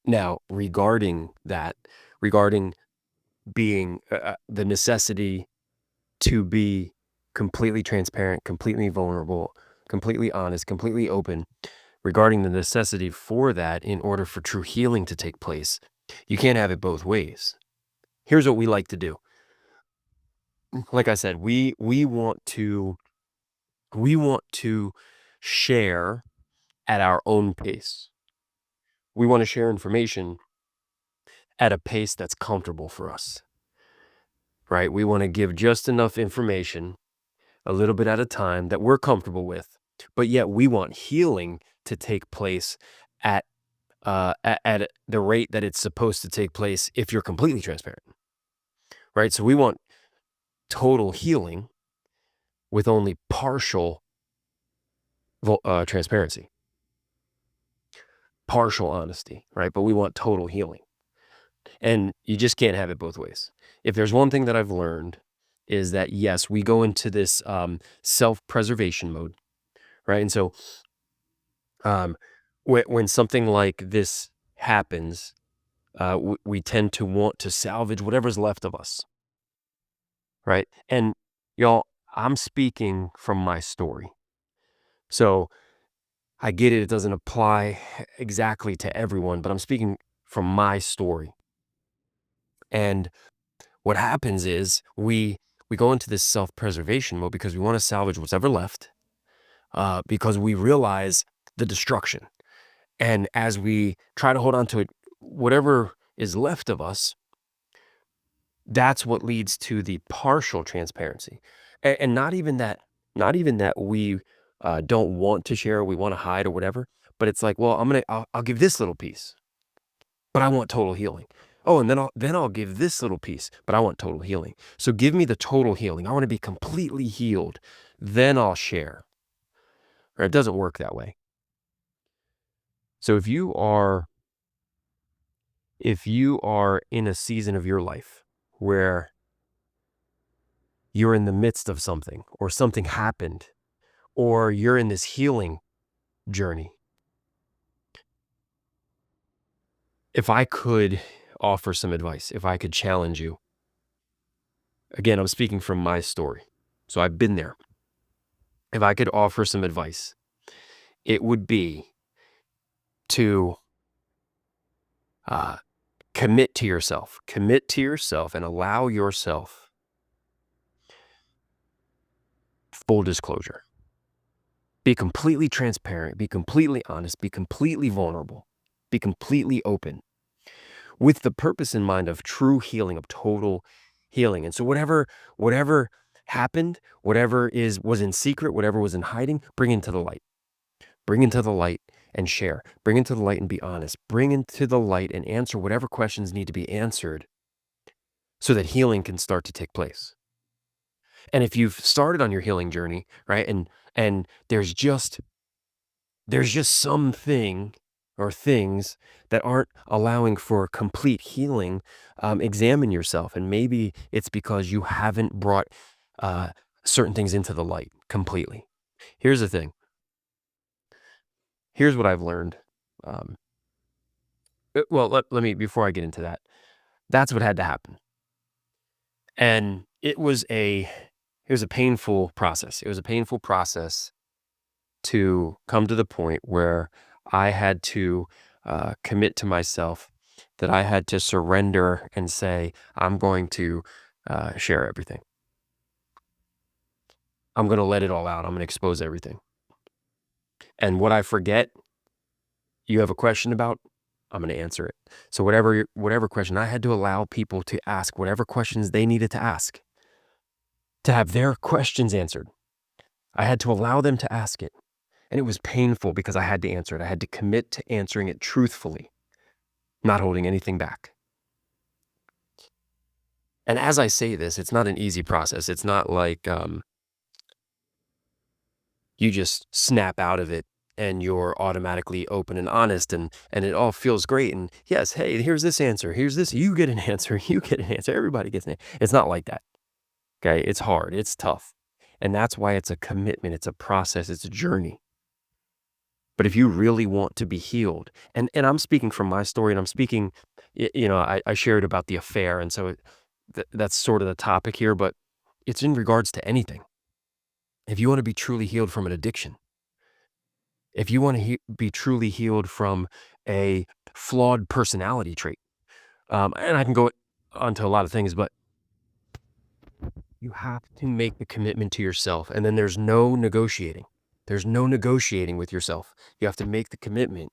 Now, regarding being the necessity to be completely transparent, completely vulnerable, completely honest, completely open, regarding the necessity for that in order for true healing to take place, you can't have it both ways. Here's what we like to do. Like I said, we want to share at our own pace. We want to share information at a pace that's comfortable for us, right? We want to give just enough information a little bit at a time that we're comfortable with, but yet we want healing to take place at at the rate that it's supposed to take place if you're completely transparent, right? So we want total healing with only partial transparency, partial honesty, right? But we want total healing. And you just can't have it both ways. If there's one thing that I've learned is that, yes, we go into this self-preservation mode, right? And so when something like this happens, we tend to want to salvage whatever's left of us, right? And y'all, I'm speaking from my story. So I get it, it doesn't apply exactly to everyone, but I'm speaking from my story. And what happens is we go into this self-preservation mode because we want to salvage what's ever left, because we realize the destruction. And as we try to hold on to it, whatever is left of us, that's what leads to the partial transparency. And not even that we don't want to share, we want to hide or whatever, but it's like, well, I'll give this little piece, but I want total healing. Oh, and then I'll give this little piece, but I want total healing. So give me the total healing. I want to be completely healed. Then I'll share. Or it doesn't work that way. So if you are in a season of your life where you're in the midst of something, or something happened, or you're in this healing journey, if I could offer some advice, if I could challenge you, again, I'm speaking from my story, so I've been there. If I could offer some advice, it would be to commit to yourself and allow yourself full disclosure. Be completely transparent, be completely honest, be completely vulnerable, be completely open, with the purpose in mind of true healing, of total healing. And so whatever happened, whatever was in secret, whatever was in hiding, bring into the light. Bring into the light and share. Bring into the light and be honest. Bring into the light and answer whatever questions need to be answered so that healing can start to take place. And if you've started on your healing journey, right, and there's just something or things that aren't allowing for complete healing, examine yourself. And maybe it's because you haven't brought certain things into the light completely. Here's the thing. Here's what I've learned. Well, let me, before I get into that, that's what had to happen. And it was a painful process. It was a painful process to come to the point where I had to commit to myself that I had to surrender and say, I'm going to share everything. I'm going to let it all out. I'm going to expose everything. And what I forget, you have a question about, I'm going to answer it. So whatever question, I had to allow people to ask whatever questions they needed to ask, to have their questions answered. I had to allow them to ask it. And it was painful because I had to answer it. I had to commit to answering it truthfully, not holding anything back. And as I say this, it's not an easy process. It's not like you just snap out of it and you're automatically open and honest and it all feels great. And yes, hey, here's this answer. Here's this. You get an answer. You get an answer. Everybody gets an answer. It's not like that. Okay. It's hard. It's tough. And that's why it's a commitment. It's a process. It's a journey. But if you really want to be healed, and I'm speaking from my story, and I'm speaking, I shared about the affair, and so that's sort of the topic here, but it's in regards to anything. If you want to be truly healed from an addiction, if you want to be truly healed from a flawed personality trait, and I can go onto a lot of things, but you have to make the commitment to yourself, and then there's no negotiating. There's no negotiating with yourself. You have to make the commitment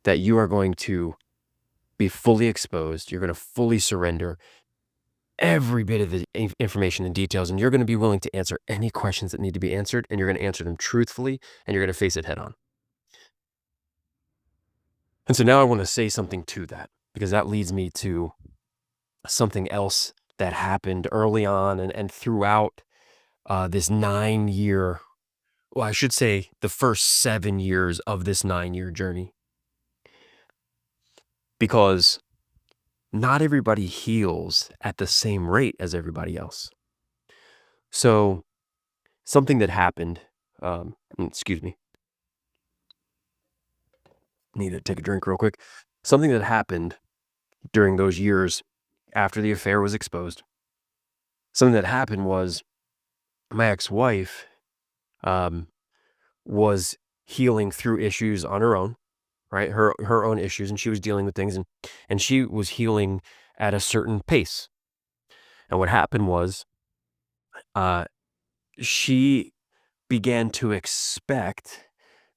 that you are going to be fully exposed. You're going to fully surrender every bit of the information and details, and you're going to be willing to answer any questions that need to be answered, and you're going to answer them truthfully, and you're going to face it head on. And so now I want to say something to that, because that leads me to something else that happened early on and throughout this 9-year, well, I should say the first 7 years of this 9-year journey. Because not everybody heals at the same rate as everybody else. So something that happened, excuse me, need to take a drink real quick. Something that happened during those years after the affair was exposed, something that happened was my ex-wife was healing through issues on her own, right? Her own issues, and she was dealing with things, and she was healing at a certain pace. And what happened was, she began to expect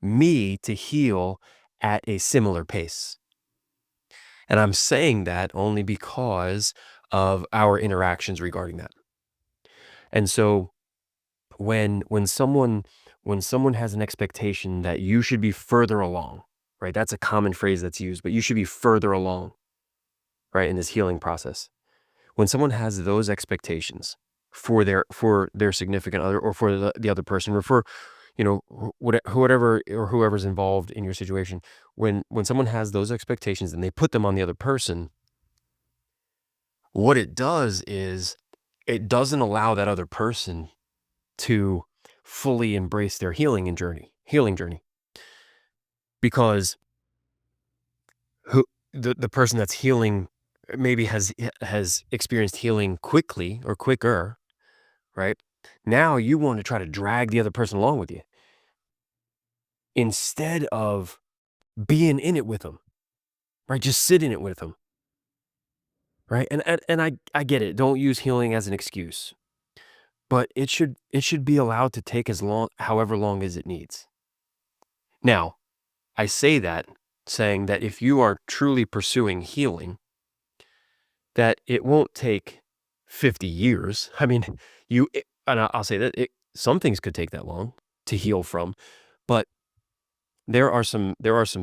me to heal at a similar pace. And I'm saying that only because of our interactions regarding that. And so when someone has an expectation that you should be further along, right? That's a common phrase that's used, but you should be further along, right, in this healing process. When someone has those expectations for their significant other, or for the other person, or for whatever or whoever's involved in your situation, when someone has those expectations and they put them on the other person, what it does is it doesn't allow that other person to fully embrace their healing journey, because the person that's healing maybe has experienced healing quickly or quicker, right? Now you want to try to drag the other person along with you instead of being in it with them, right? Just sit in it with them, right? And I get it. Don't use healing as an excuse, but it should be allowed to take however long as it needs. Now, I say that saying that if you are truly pursuing healing, that it won't take 50 years. I mean, and I'll say that some things could take that long to heal from, but there are some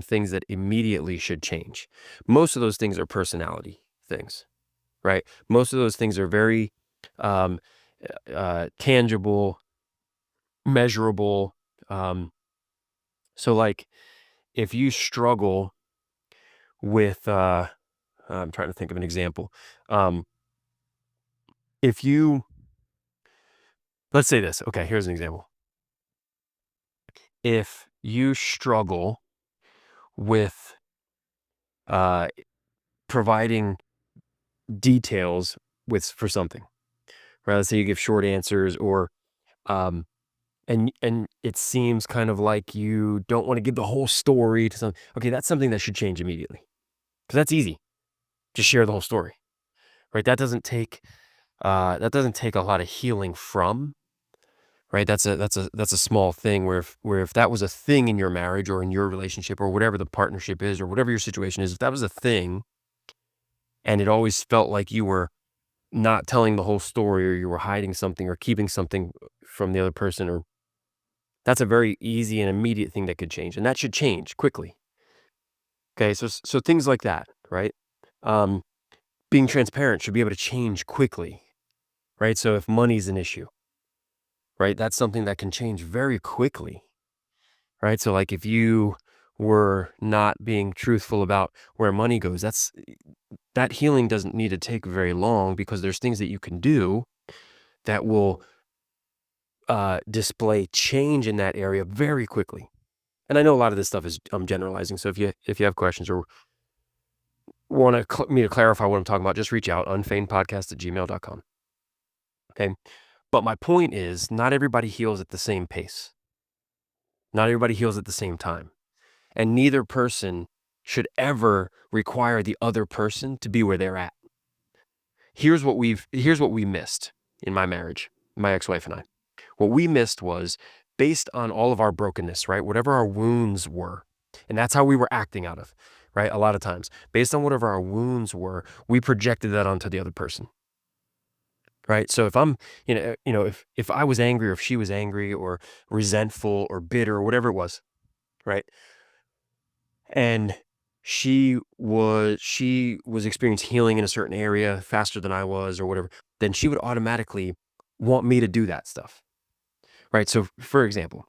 things that immediately should change. Most of those things are personality things, right? Most of those things are very tangible, measurable. So like if you struggle with, I'm trying to think of an example. If you, let's say this, okay, here's an example. If you struggle with providing details for something, right? Let's say you give short answers, or and it seems kind of like you don't want to give the whole story to something. Okay, that's something that should change immediately, because that's easy. Just share the whole story, right? That doesn't take a lot of healing from, right? That's a small thing where if that was a thing in your marriage or in your relationship or whatever the partnership is or whatever your situation is, if that was a thing and it always felt like you were not telling the whole story, or you were hiding something or keeping something from the other person, or that's a very easy and immediate thing that could change, and that should change quickly. Okay, so things like that, right? Being transparent should be able to change quickly, right? So if money's an issue, right, that's something that can change very quickly, right? So like if you were not being truthful about where money goes, that healing doesn't need to take very long, because there's things that you can do that will display change in that area very quickly. And I know a lot of this stuff is I'm generalizing. So if you have questions or want me to clarify what I'm talking about, just reach out, unfeignedpodcast@gmail.com. Okay. But my point is, not everybody heals at the same pace. Not everybody heals at the same time. And neither person should ever require the other person to be where they're at. Here's what we missed in my marriage, my ex-wife and I. What we missed was based on all of our brokenness, right? Whatever our wounds were. And that's how we were acting out of, right? A lot of times, based on whatever our wounds were, we projected that onto the other person. Right. So if I'm, if I was angry or if she was angry or resentful or bitter or whatever it was, right? And she was experiencing healing in a certain area faster than I was or whatever, then she would automatically want me to do that stuff. Right. So for example,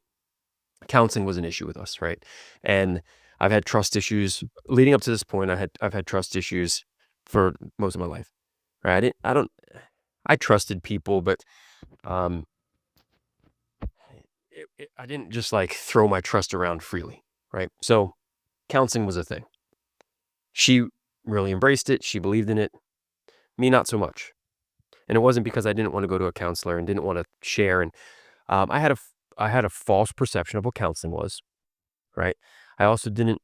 counseling was an issue with us, right? And I've had trust issues leading up to this point. I've had trust issues for most of my life. Right. I trusted people, but um I didn't just like throw my trust around freely, right? So counseling was a thing. She really embraced it. She believed in it. Me, not so much. And it wasn't because I didn't want to go to a counselor and didn't want to share. And I had a false perception of what counseling was, right? I also didn't.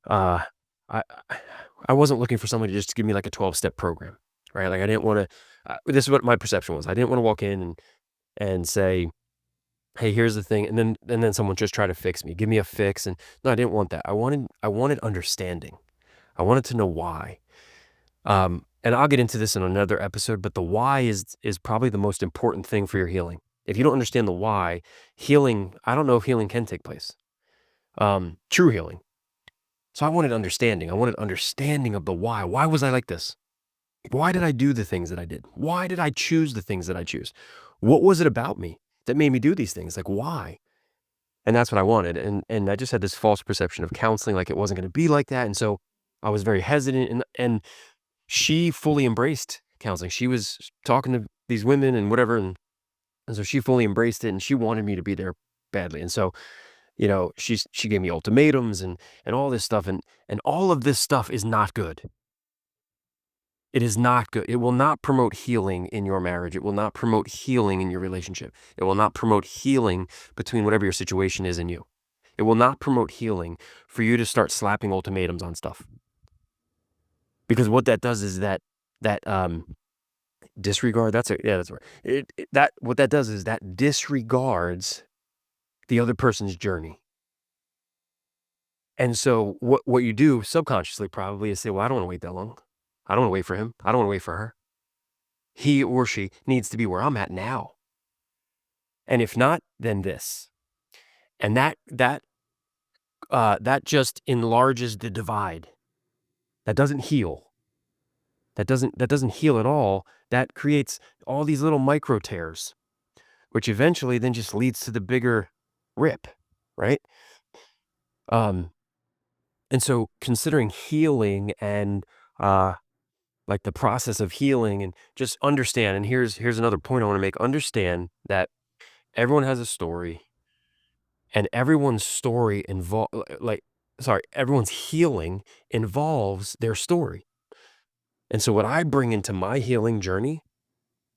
Uh, I I wasn't looking for somebody just to give me like a 12-step program, right? Like I didn't want to. This is what my perception was. I didn't want to walk in and say, "Hey, here's the thing," and then someone just try to fix me, give me a fix. And no, I didn't want that. I wanted understanding. I wanted to know why. And I'll get into this in another episode, but the why is probably the most important thing for your healing. If you don't understand the why, I don't know if healing can take place. True healing. So I wanted understanding. I wanted understanding of the why. Why was I like this? Why did I do the things that I did? Why did I choose the things that I choose? What was it about me that made me do these things? Like why? And that's what I wanted. And I just had this false perception of counseling, like it wasn't going to be like that. And so I was very hesitant and she fully embraced counseling. She was talking to these women and whatever, and so she fully embraced it, and she wanted me to be there badly. And so, she gave me ultimatums and all this stuff, and all of this stuff is not good. It is not good. It will not promote healing in your marriage. It will not promote healing in your relationship. It will not promote healing between whatever your situation is and you. It will not promote healing for you to start slapping ultimatums on stuff. Because what that does is that disregard, that's right. What that does is that disregards the other person's journey. And so what you do subconsciously probably is say, well, I don't want to wait that long. I don't want to wait for him. I don't want to wait for her. He or she needs to be where I'm at now. And if not, then this. And that just enlarges the divide. That doesn't heal. That doesn't heal at all. That creates all these little micro tears, which eventually then just leads to the bigger rip, right? Um, and so considering healing and like the process of healing and just understand, and here's another point I want to make. Understand that everyone has a story, and everyone's story everyone's healing involves their story. And so what I bring into my healing journey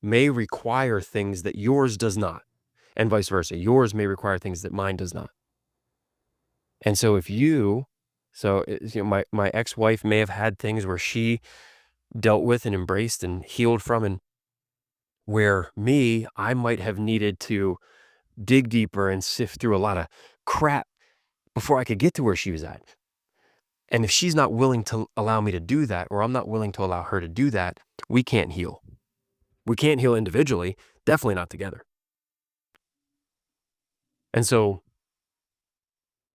may require things that yours does not, and vice versa. Yours may require things that mine does not. And so my ex-wife may have had things where she dealt with and embraced and healed from, and where I might have needed to dig deeper and sift through a lot of crap before I could get to where she was at. And if she's not willing to allow me to do that, or I'm not willing to allow her to do that, we can't heal. We can't heal individually, definitely not together. And so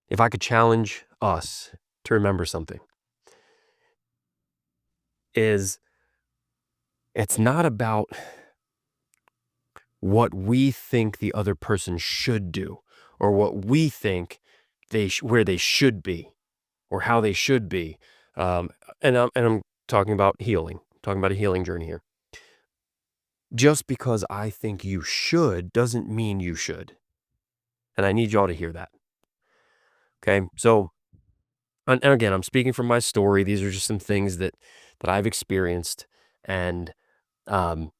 if I could challenge us to remember something, is it's not about what we think the other person should do, or what we think where they should be, or how they should be. And I'm talking about healing, talking about a healing journey here. Just because I think you should doesn't mean you should. And I need y'all to hear that. Okay. So, and again, I'm speaking from my story. These are just some things that I've experienced, and um,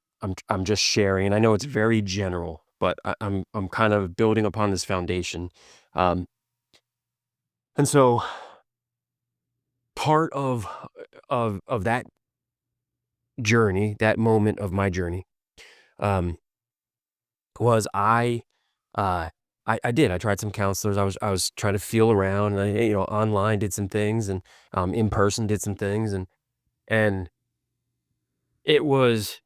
I'm just sharing. And I know it's very general, but I'm kind of building upon this foundation. Um, and so part of that journey, that moment of my journey, um, was uh, I tried some counselors. I was trying to feel around, and online did some things, and in person did some things, and it was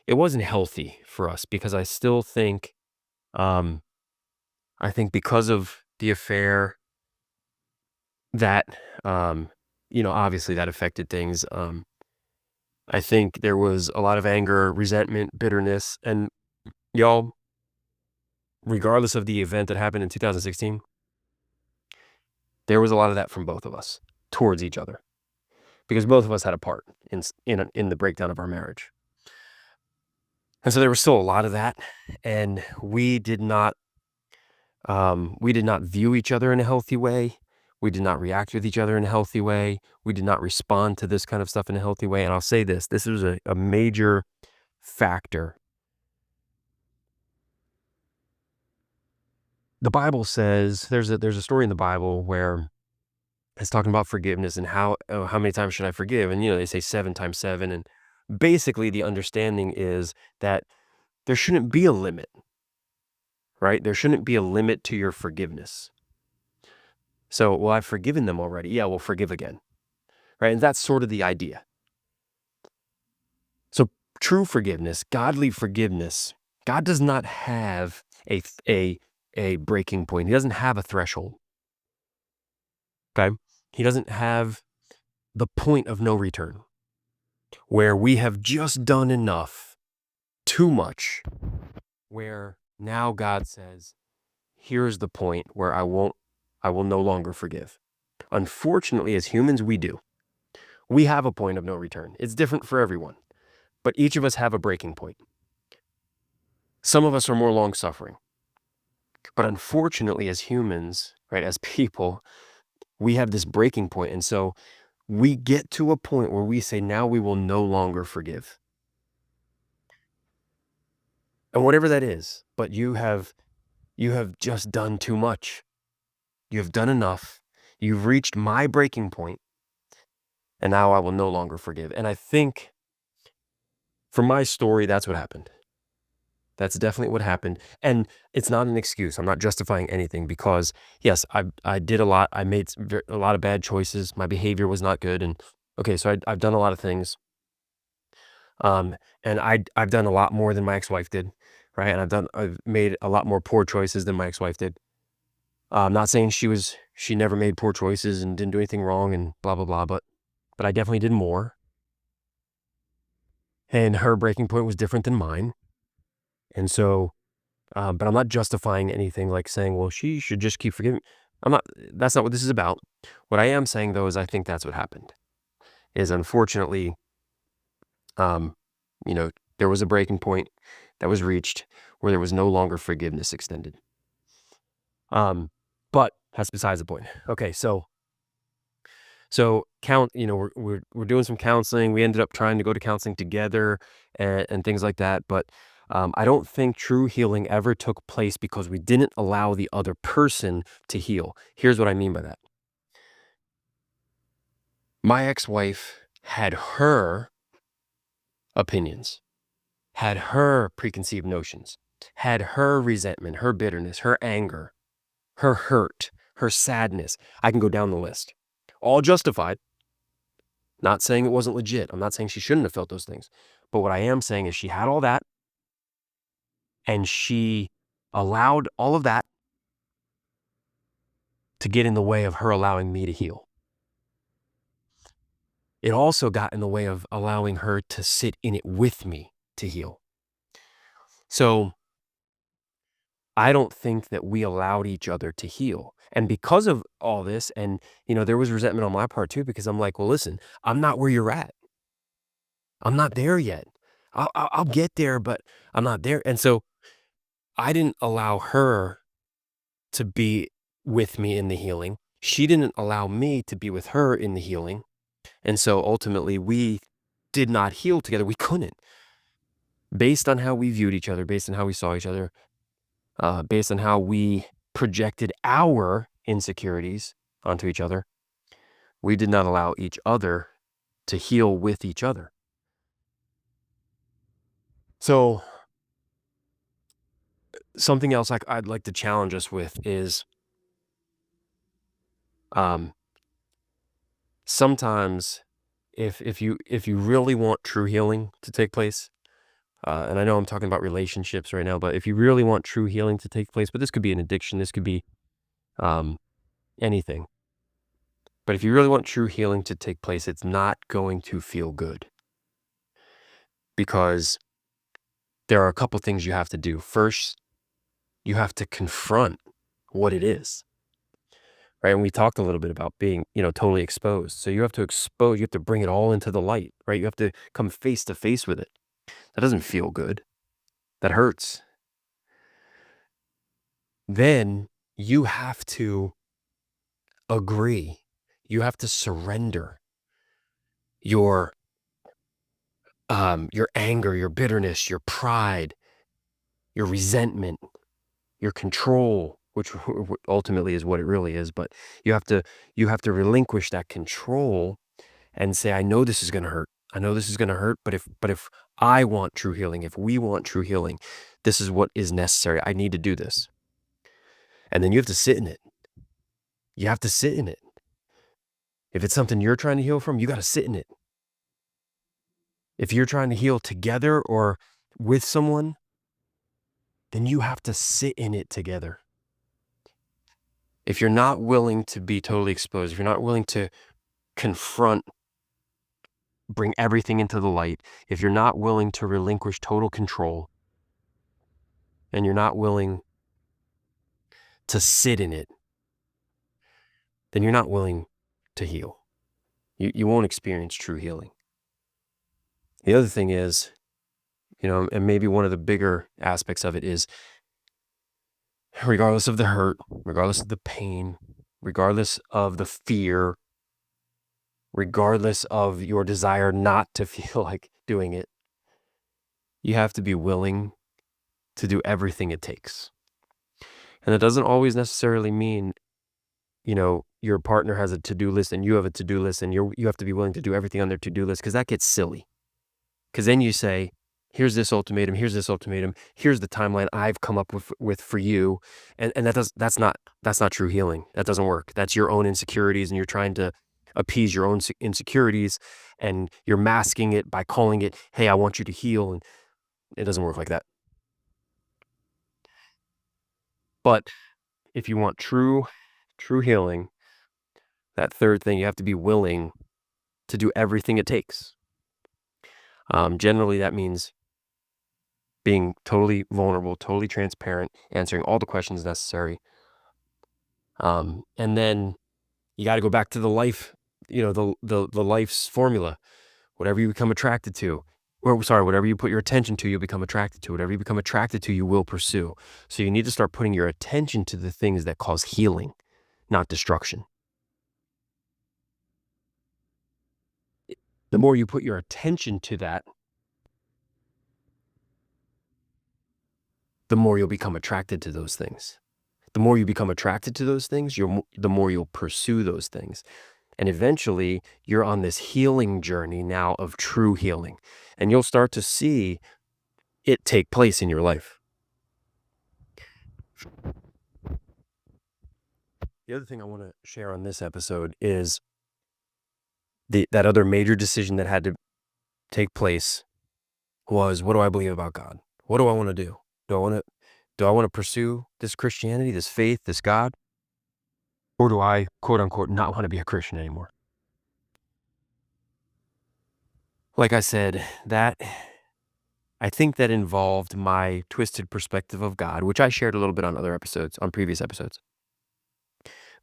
it wasn't healthy for us because um, I think because of the affair that, um, obviously that affected things. I think there was a lot of anger, resentment, bitterness, and y'all, regardless of the event that happened in 2016, there was a lot of that from both of us towards each other because both of us had a part in the breakdown of our marriage. And so there was still a lot of that, and we did not view each other in a healthy way. We did not react with each other in a healthy way. We did not respond to this kind of stuff in a healthy way. And I'll say this was a major factor. The Bible says there's a story in the Bible where it's talking about forgiveness and how many times should I forgive? And they say 7 times 7. And basically the understanding is that there shouldn't be a limit, right? There shouldn't be a limit to your forgiveness. So, well, I've forgiven them already. Yeah, we'll forgive again. Right? And that's sort of the idea. So true forgiveness, godly forgiveness, God does not have a breaking point. He doesn't have a threshold. Okay? He doesn't have the point of no return where we have just done enough, too much, where now God says, here's the point where I will no longer forgive. Unfortunately, as humans, we do. We have a point of no return. It's different for everyone, but each of us have a breaking point. Some of us are more long suffering, but unfortunately, as humans, right, as people, we have this breaking point. And so we get to a point where we say, now we will no longer forgive. And whatever that is, but you have just done too much. You have done enough. You've reached my breaking point, and now I will no longer forgive. And I think for my story, that's what happened. That's definitely what happened. And it's not an excuse. I'm not justifying anything because, yes, I did a lot. I made a lot of bad choices. My behavior was not good. And okay, so I've done a lot of things. And I've done a lot more than my ex-wife did, right? And I've made a lot more poor choices than my ex-wife did. I'm not saying she never made poor choices and didn't do anything wrong and blah blah blah, but I definitely did more. And her breaking point was different than mine. And so, but I'm not justifying anything like saying, well, she should just keep forgiving. That's not what this is about. What I am saying though is I think that's what happened. Is unfortunately, um, you know, there was a breaking point that was reached where there was no longer forgiveness extended. But that's besides the point. Okay, so we're doing some counseling. We ended up trying to go to counseling together and things like that. But I don't think true healing ever took place because we didn't allow the other person to heal. Here's what I mean by that. My ex-wife had her opinions, had her preconceived notions, had her resentment, her bitterness, her anger, her hurt, her sadness. I can go down the list. All justified. Not saying it wasn't legit. I'm not saying she shouldn't have felt those things. But what I am saying is she had all that, and she allowed all of that to get in the way of her allowing me to heal. It also got in the way of allowing her to sit in it with me to heal. So I don't think that we allowed each other to heal. And because of all this, and there was resentment on my part too, because I'm like, well, listen, I'm not where you're at. I'm not there yet. I'll get there, but I'm not there. And so I didn't allow her to be with me in the healing. She didn't allow me to be with her in the healing. And so ultimately, we did not heal together. We couldn't, based on how we viewed each other, based on how we saw each other, based on how we projected our insecurities onto each other. We did not allow each other to heal with each other. So something else I'd like to challenge us with is sometimes if you really want true healing to take place, and I know I'm talking about relationships right now, but if you really want true healing to take place, but this could be an addiction, this could be anything. But if you really want true healing to take place, it's not going to feel good, because there are a couple things you have to do. First, you have to confront what it is, right? And we talked a little bit about being, totally exposed. So you have to bring it all into the light, right? You have to come face to face with it. That doesn't feel good. That hurts. Then you have to agree. You have to surrender your anger, your bitterness, your pride, your resentment, your control, which ultimately is what it really is. But you have to relinquish that control and say, I know this is going to hurt. I know this is going to hurt, but if I want true healing, if we want true healing, this is what is necessary. I need to do this. And then you have to sit in it. You have to sit in it. If it's something you're trying to heal from, you got to sit in it. If you're trying to heal together or with someone, then you have to sit in it together. If you're not willing to be totally exposed, if you're not willing to confront, bring everything into the light, if you're not willing to relinquish total control, and you're not willing to sit in it, then you're not willing to heal. You won't experience true healing. The other thing is, and maybe one of the bigger aspects of it is, regardless of the hurt, regardless of the pain, regardless of the fear, regardless of your desire not to feel like doing it, you have to be willing to do everything it takes. And it doesn't always necessarily mean, your partner has a to-do list and you have a to-do list and you have to be willing to do everything on their to-do list, because that gets silly. Because then you say, here's this ultimatum, here's the timeline I've come up with for you. And that's not true healing. That doesn't work. That's your own insecurities, and you're trying to appease your own insecurities, and you're masking it by calling it, hey, I want you to heal. And it doesn't work like that. But if you want true healing, that third thing, you have to be willing to do everything it takes. Generally, that means being totally vulnerable, totally transparent, answering all the questions necessary. And then you got to go back to the life, the life's formula. Whatever you become attracted to, whatever you put your attention to, you'll become attracted to. Whatever you become attracted to, you will pursue. So you need to start putting your attention to the things that cause healing, not destruction. The more you put your attention to that, the more you'll become attracted to those things. The more you become attracted to those things, the more you'll pursue those things. And eventually, you're on this healing journey now of true healing. And you'll start to see it take place in your life. The other thing I want to share on this episode is that other major decision that had to take place was, what do I believe about God? What do I want to do? Do I want to pursue this Christianity, this faith, this God? Or do I, quote unquote, not want to be a Christian anymore? Like I said, I think that involved my twisted perspective of God, which I shared a little bit on previous episodes.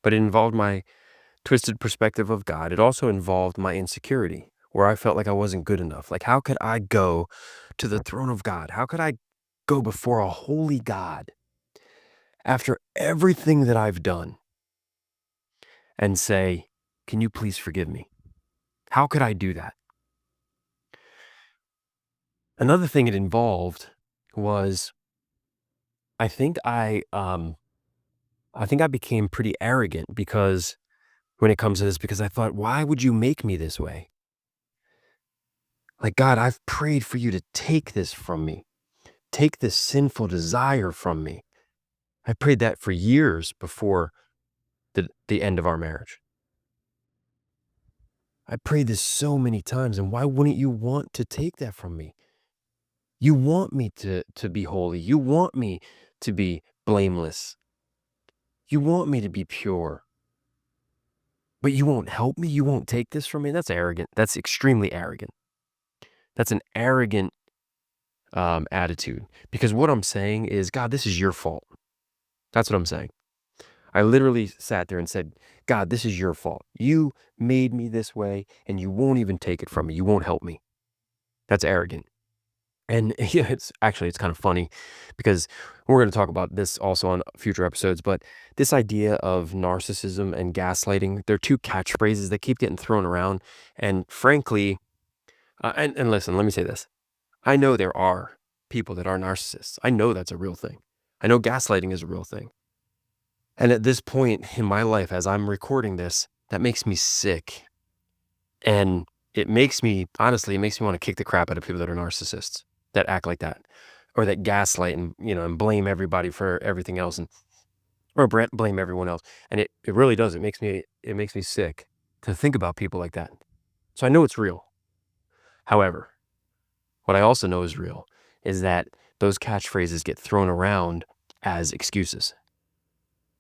But it involved my twisted perspective of God. It also involved my insecurity, where I felt like I wasn't good enough. Like, how could I go to the throne of God? How could I go before a holy God after everything that I've done? and say, can you please forgive me? How could I do that? Another thing it involved was I think I became pretty arrogant because when it comes to this, because I thought, why would you make me this way? Like, God, I've prayed for you to take this from me, take this sinful desire from me. I prayed that for years before the end of our marriage. I prayed this so many times, and why wouldn't you want to take that from me? You want me to be holy. You want me to be blameless. You want me to be pure. But you won't help me? You won't take this from me? That's arrogant. That's extremely arrogant. That's an arrogant attitude. Because what I'm saying is, God, this is your fault. That's what I'm saying. I literally sat there and said, God, this is your fault. You made me this way, and you won't even take it from me. You won't help me. That's arrogant. And yeah, it's kind of funny because we're going to talk about this also on future episodes, but this idea of narcissism and gaslighting, they're two catchphrases that keep getting thrown around. And frankly, and listen, let me say this. I know there are people that are narcissists. I know that's a real thing. I know gaslighting is a real thing. And at this point in my life, as I'm recording this, that makes me sick. And it makes me, honestly, it makes me want to kick the crap out of people that are narcissists, that act like that, or that gaslight and, and blame everybody for everything else or blame everyone else. And it really does. It makes me sick to think about people like that. So I know it's real. However, what I also know is real is that those catchphrases get thrown around as excuses.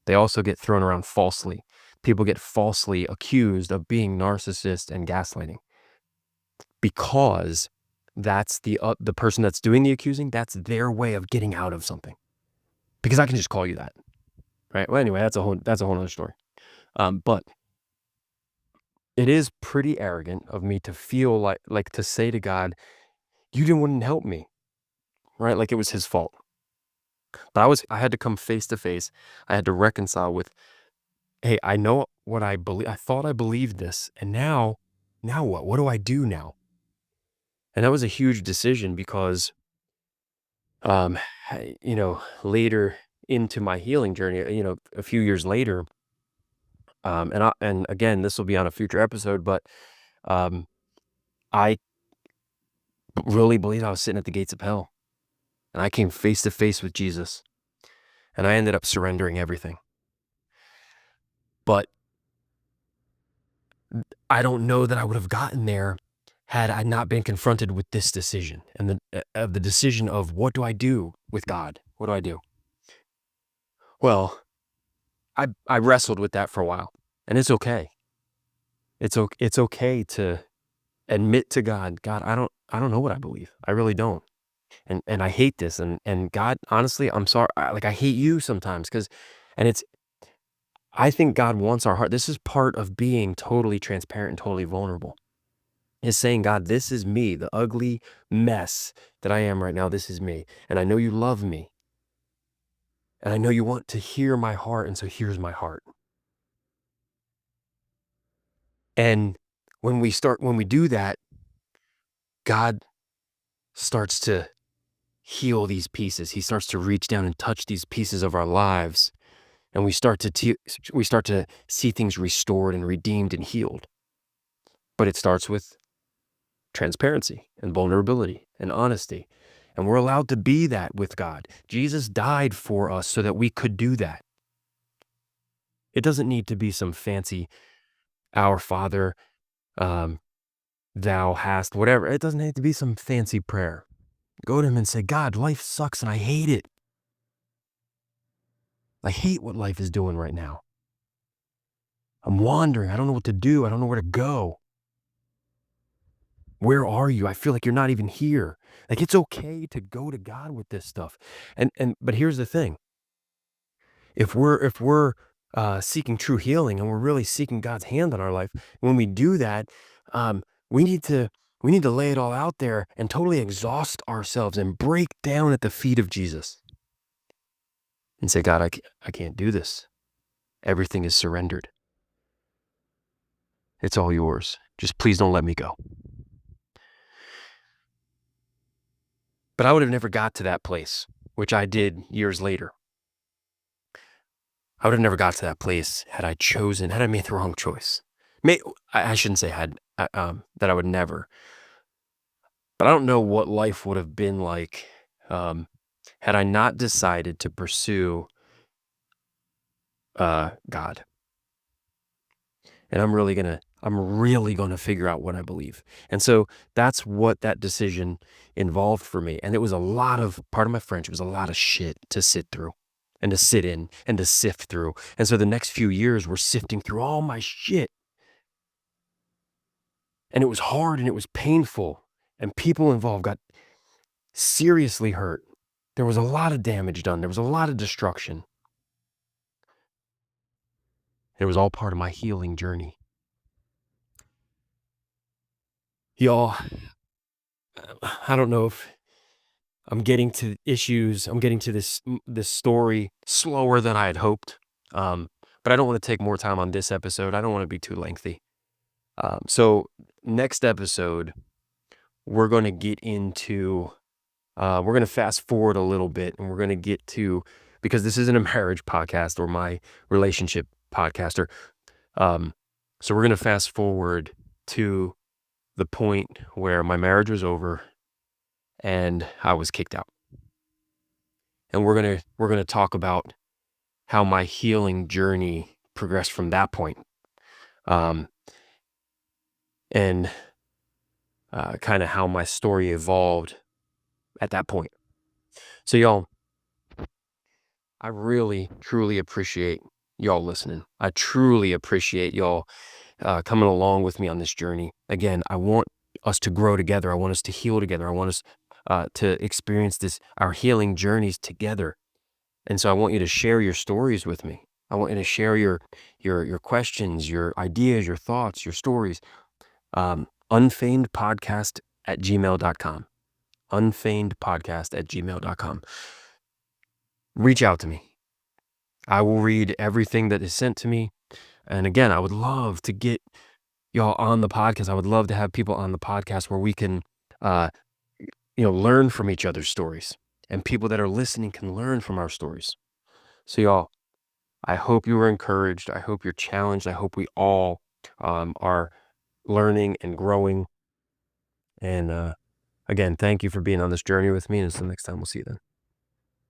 They also get thrown around falsely. People get falsely accused of being narcissist and gaslighting because that's the person that's doing the accusing. That's their way of getting out of something. Because I can just call you that, right? Well, anyway, that's a whole other story. But it is pretty arrogant of me to feel like to say to God, you wouldn't help me, right? Like it was his fault. But I had to come face to face. I had to reconcile with, hey, I know what I believe. I thought I believed this. And now what? What do I do now? And that was a huge decision because, later into my healing journey, a few years later, and again, this will be on a future episode, but I really believed I was sitting at the gates of hell. And I came face to face with Jesus. And I ended up surrendering everything. But I don't know that I would have gotten there had I not been confronted with this decision and the decision of what do I do with God? What do I do? Well, I wrestled with that for a while, and it's okay. It's okay to admit to God, I don't know what I believe. I really don't. And I hate this. And God, honestly, I'm sorry. I hate you sometimes I think God wants our heart. This is part of being totally transparent and totally vulnerable. Is saying, God, this is me, the ugly mess that I am right now. This is me. And I know you love me. And I know you want to hear my heart. And so here's my heart. And when we do that, God starts to heal these pieces. He starts to reach down and touch these pieces of our lives. And we start to see things restored and redeemed and healed. But it starts with transparency and vulnerability and honesty. And we're allowed to be that with God. Jesus died for us so that we could do that. It doesn't need to be some fancy, Our Father, thou hast, whatever. It doesn't need to be some fancy prayer. Go to him and say, God, life sucks and I hate it. I hate what life is doing right now. I'm wandering. I don't know what to do. I don't know where to go. Where are you? I feel like you're not even here. Like it's okay to go to God with this stuff. But here's the thing. If we're seeking true healing and we're really seeking God's hand on our life, when we do that, we need to lay it all out there and totally exhaust ourselves and break down at the feet of Jesus and say, God, I can't do this. Everything is surrendered. It's all yours. Just please don't let me go. But I would have never got to that place, which I did years later. I would have never got to that place had I made the wrong choice. I shouldn't say that I would never, but I don't know what life would have been like had I not decided to pursue God. And I'm really gonna figure out what I believe. And so that's what that decision involved for me. And it was part of my friendship was a lot of shit to sit through and to sit in and to sift through. And so the next few years were sifting through all my shit. And it was hard and it was painful. And people involved got seriously hurt. There was a lot of damage done. There was a lot of destruction. It was all part of my healing journey. Y'all, I don't know if I'm getting to this story slower than I had hoped. But I don't want to take more time on this episode. I don't want to be too lengthy. So next episode, we're going to get into, we're going to fast forward a little bit, and we're going to get to, because this isn't a marriage podcast or my relationship podcaster. So we're going to fast forward to the point where my marriage was over and I was kicked out. And we're going to talk about how my healing journey progressed from that point. And kind of how my story evolved at that point. So y'all, I really, truly appreciate y'all listening. I truly appreciate y'all coming along with me on this journey. Again, I want us to grow together. I want us to heal together. I want us to experience our healing journeys together. And so I want you to share your stories with me. I want you to share your questions, your ideas, your thoughts, your stories. Unfeignedpodcast@gmail.com. Unfeignedpodcast@gmail.com. Reach out to me. I will read everything that is sent to me. And again, I would love to get y'all on the podcast. I would love to have people on the podcast where we can, learn from each other's stories, and people that are listening can learn from our stories. So y'all, I hope you were encouraged. I hope you're challenged. I hope we all are learning and growing. And again, thank you for being on this journey with me. And until next time, we'll see you then.